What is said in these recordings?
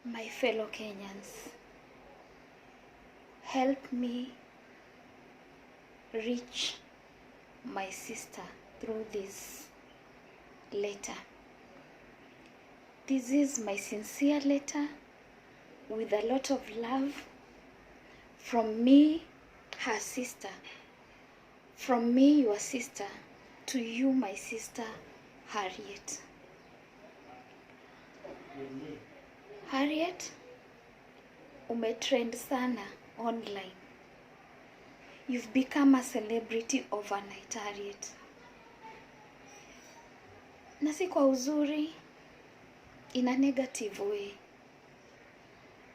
My fellow Kenyans, help me reach my sister through this letter. This is my sincere letter with a lot of love from me, her sister, from me, your sister, to you, my sister, Harriet. Harriet, umetrend sana online. You've become a celebrity overnight, Harriet. Na si kwa uzuri, in a negative way.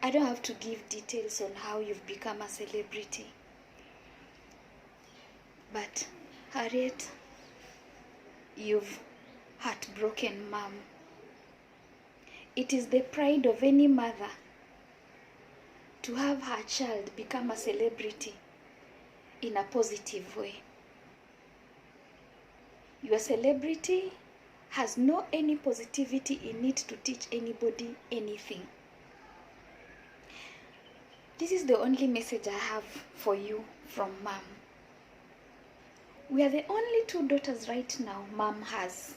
I don't have to give details on how you've become a celebrity. But, Harriet, you've heartbroken mom. It is the pride of any mother to have her child become a celebrity in a positive way. Your celebrity has no any positivity in it to teach anybody anything. This is the only message I have for you from mom. We are the only two daughters right now mom has.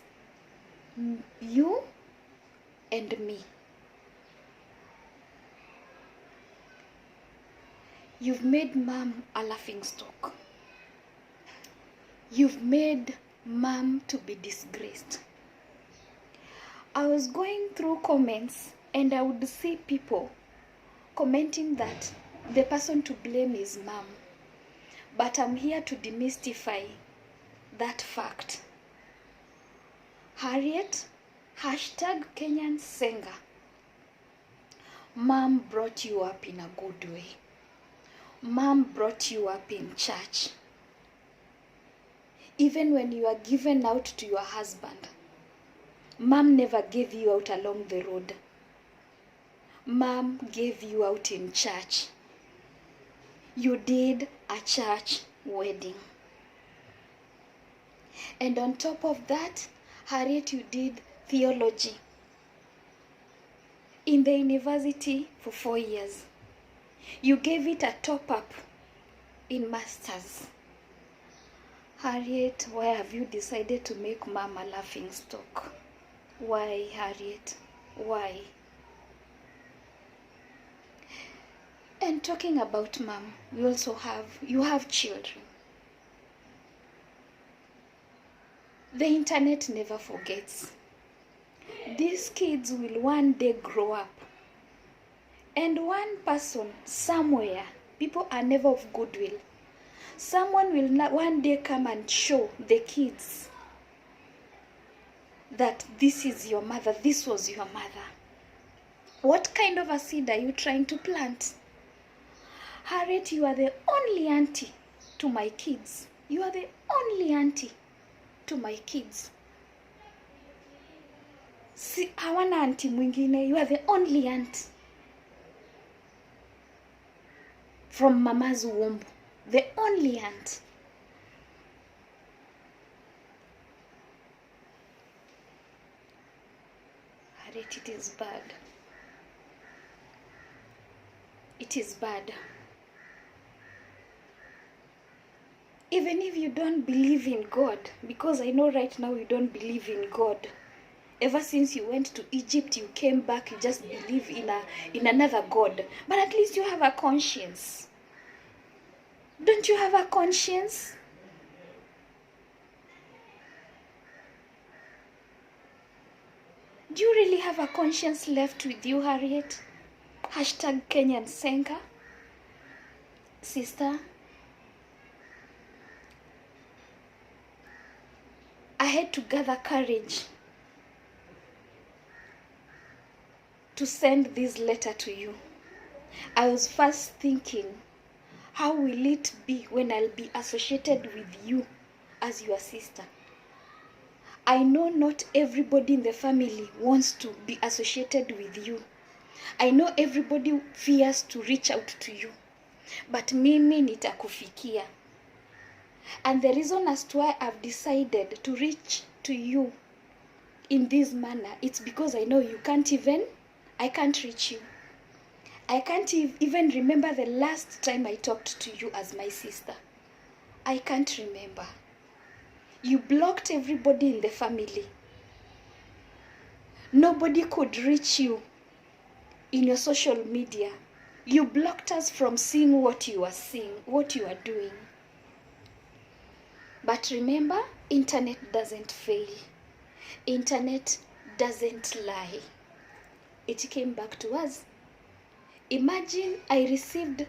You and me. You've made mom a laughing stock. You've made mom to be disgraced. I was going through comments and I would see people commenting that the person to blame is mom. But I'm here to demystify that fact. Harriet, hashtag Kenyan Senga. Mom brought you up in a good way. Mom brought you up in church. Even when you are given out to your husband, mom never gave you out along the road. Mom gave you out in church. You did a church wedding. And on top of that, Harriet, you did theology in the university for 4 years. You gave it a top-up in masters. Harriet, why have you decided to make mom a laughing stock? Why, Harriet? Why? And talking about mom, you have children. The internet never forgets. These kids will one day grow up. And one person, somewhere, people are never of goodwill. Someone will one day come and show the kids that this is your mother, this was your mother. What kind of a seed are you trying to plant? Harriet, you are the only auntie to my kids. You are the only auntie to my kids. Si hawana auntie mwingine, you are the only aunt from mama's womb. The only aunt. Harriet, it is bad. It is bad. Even if you don't believe in God, because I know right now you don't believe in God. Ever since you went to Egypt, you came back, you just believe in another God. But at least you have a conscience. Don't you have a conscience? Do you really have a conscience left with you, Harriet? Hashtag Kenyan Senga. Sister, I had to gather courage to send this letter to you. I was first thinking, how will it be when I'll be associated with you as your sister? I know not everybody in the family wants to be associated with you. I know everybody fears to reach out to you. But mimi nitakufikia. And the reason as to why I've decided to reach to you in this manner, it's because I know I can't reach you. I can't even remember the last time I talked to you as my sister. I can't remember. You blocked everybody in the family. Nobody could reach you in your social media. You blocked us from seeing what you are seeing, what you are doing. But remember, internet doesn't fail. Internet doesn't lie. It came back to us. Imagine I received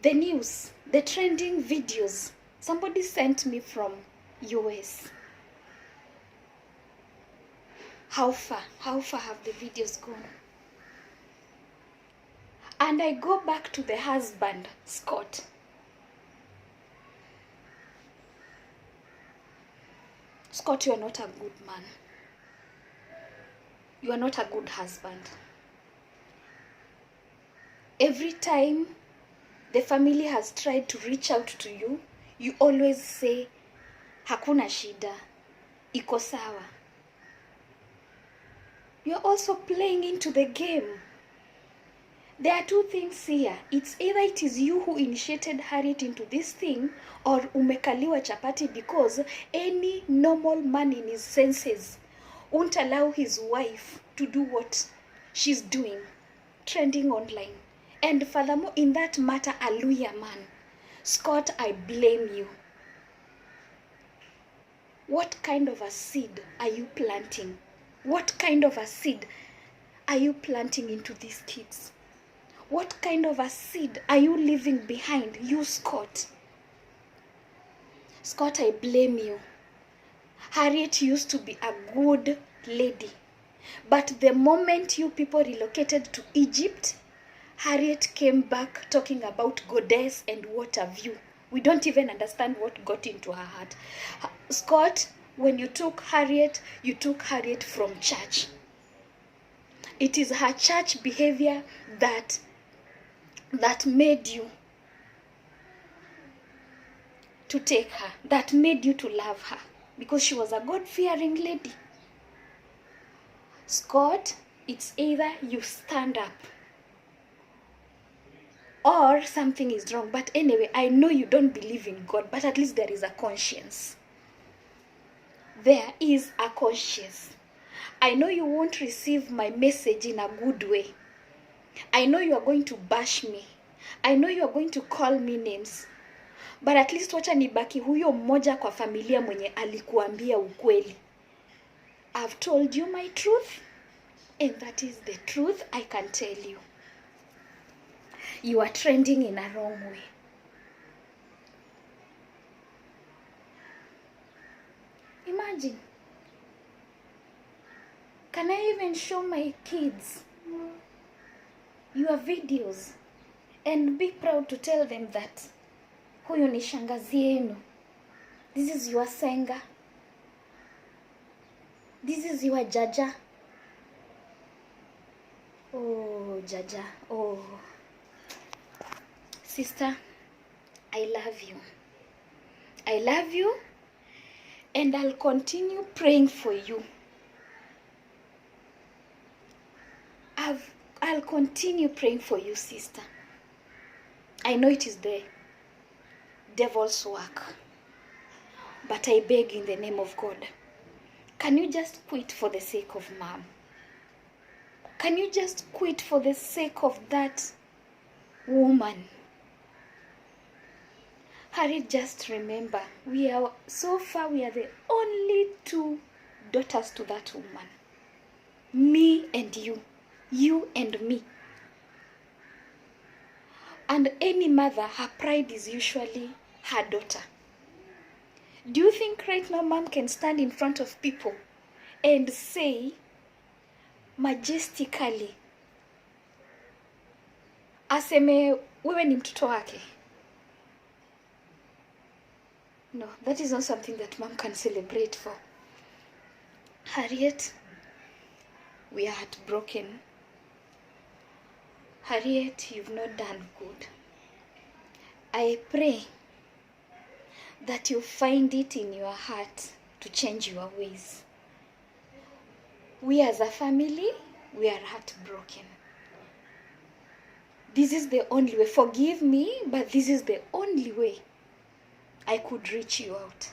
the news, the trending videos. Somebody sent me from US. How far have the videos gone? And I go back to the husband, Scott. Scott, you are not a good man. You are not a good husband. Every time the family has tried to reach out to you, you always say, hakuna shida, iko sawa. You are also playing into the game. There are two things here. It's either it is you who initiated Harriet into this thing, or umekaliwa chapati, because any normal man in his senses won't allow his wife to do what she's doing, trending online. And furthermore, in that matter, hallelujah, man. Scott, I blame you. What kind of a seed are you planting? What kind of a seed are you planting into these kids? What kind of a seed are you leaving behind, you, Scott? Scott, I blame you. Harriet used to be a good lady. But the moment you people relocated to Egypt, Harriet came back talking about goddess and what have you. We don't even understand what got into her heart. Scott, when you took Harriet from church. It is her church behavior that made you to take her, that made you to love her, because she was a God-fearing lady. Scott, it's either you stand up or something is wrong. But anyway, I know you don't believe in God, but at least there is a conscience. There is a conscience. I know you won't receive my message in a good way. I know you are going to bash me. I know you are going to call me names. But at least wacha nibaki huyo mmoja kwa familia mwenye alikuambia ukweli. I've told you my truth, and that is the truth I can tell you. You are trending in a wrong way. Imagine. Can I even show my kids your videos and be proud to tell them that huyu ni shangazi yenu? This is your senga. This is your jaja. Oh, jaja. Oh. Sister, I love you. I love you, and I'll continue praying for you. I'll continue praying for you, sister. I know it is the devil's work, but I beg in the name of God, can you just quit for the sake of mom? Can you just quit for the sake of that woman? Harriet, just remember, we are the only two daughters to that woman. Me and you. You and me. And any mother, her pride is usually her daughter. Do you think right now mom can stand in front of people and say majestically, aseme wewe ni mtoto wake? No, that is not something that mom can celebrate for. Harriet, we are heartbroken. Harriet, you've not done good. I pray that you find it in your heart to change your ways. We as a family, we are heartbroken. This is the only way. Forgive me, but this is the only way I could reach you out.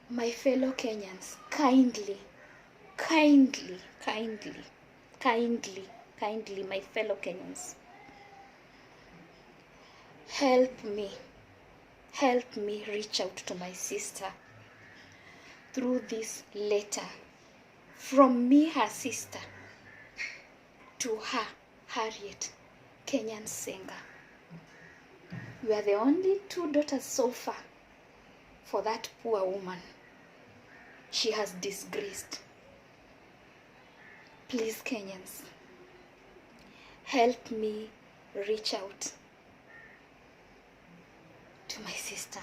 My fellow Kenyans, kindly, my fellow Kenyans, help me reach out to my sister through this letter from me, her sister, to her, Harriet, Kenyan singer. We are the only two daughters so far for that poor woman. She has disgraced. Please, Kenyans, help me reach out to my sister.